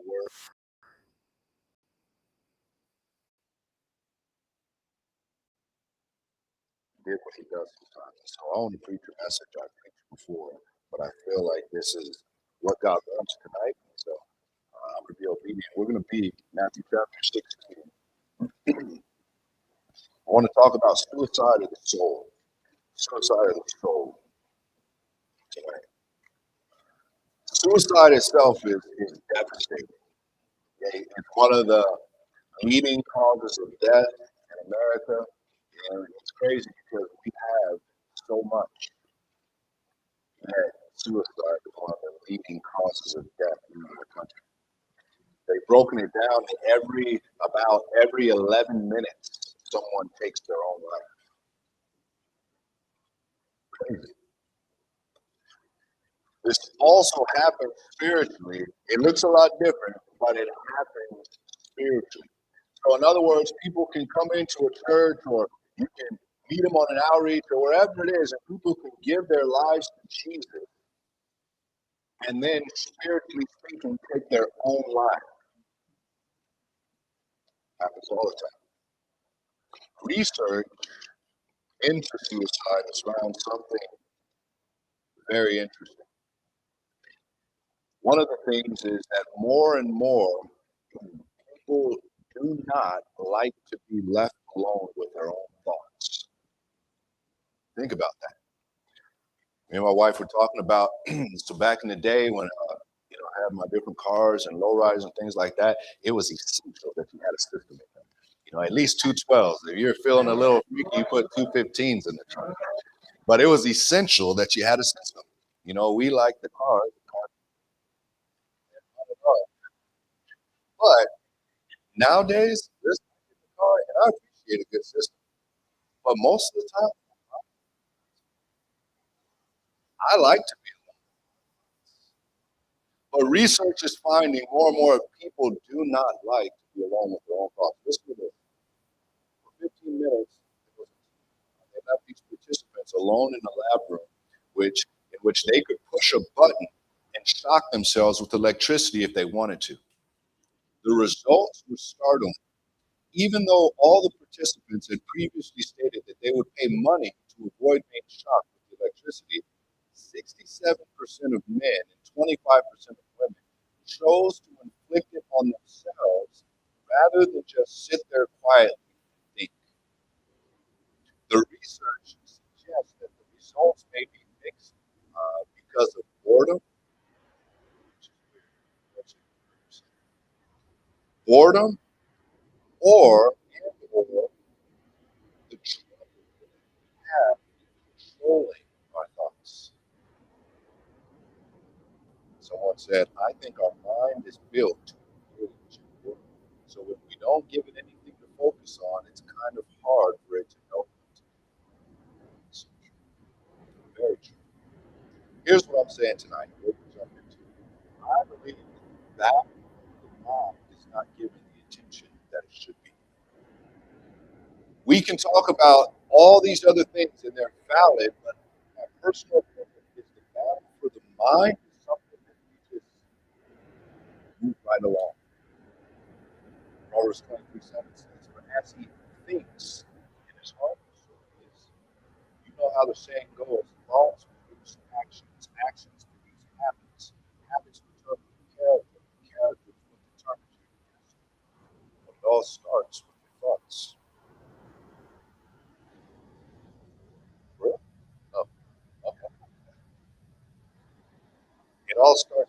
word. Did what he does sometimes. So I only preach a message I preached before, but I feel like this is what God wants tonight. So I'm going to be obedient. We're going to be Matthew chapter 16. I want to talk about suicide of the soul. Suicide of the soul tonight. Suicide itself is devastating. Okay? It's one of the leading causes of death in America. And it's crazy because we have so much that suicide is one of the leading causes of death in our country. They've broken it down that about every 11 minutes, someone takes their own life. Crazy. This also happens spiritually. It looks a lot different, but it happens spiritually. So in other words, people can come into a church or you can meet them on an outreach or wherever it is, and people can give their lives to Jesus and then spiritually speaking take their own life. Happens all the time. Research into suicide has found something very interesting. One of the things is that more and more people do not like to be left alone with their own thoughts. Think about that. Me and my wife were talking about, so back in the day when I had my different cars and lowriders and things like that, it was essential that you had a system in them. At least two 12s. If you're feeling a little freaky, you put two 15s in the trunk. But it was essential that you had a system. We like the car. But nowadays, there's a car, and I appreciate a good system. But most of the time, I like to be alone. But research is finding more and more people do not like to be alone with their own thoughts. Listen to this. For 15 minutes, they left these participants alone in the lab room, in which they could push a button and shock themselves with electricity if they wanted to. The results were startling. Even though all the participants had previously stated that they would pay money to avoid being shocked with electricity, 67% of men and 25% of women chose to inflict it on themselves rather than just sit there quietly and think. The research suggests that the results may be mixed because of boredom, boredom, or the trouble we have controlling our thoughts. Someone said, I think our mind is built to engage. So if we don't give it anything to focus on, it's kind of hard for it to know what. So very true. Here's what I'm saying tonight. I believe that the mind is not given the attention that it should be. We can talk about all these other things and they're valid, but my personal opinion is the battle for the mind is something that we just move right along. Proverbs 23:7 says, but as he thinks in his heart, so he is. You know how the saying goes, thoughts produce actions, actions produce habits, habits determine character, character is what determines your destiny. But it all starts with your thoughts. Really? Oh, okay. It all starts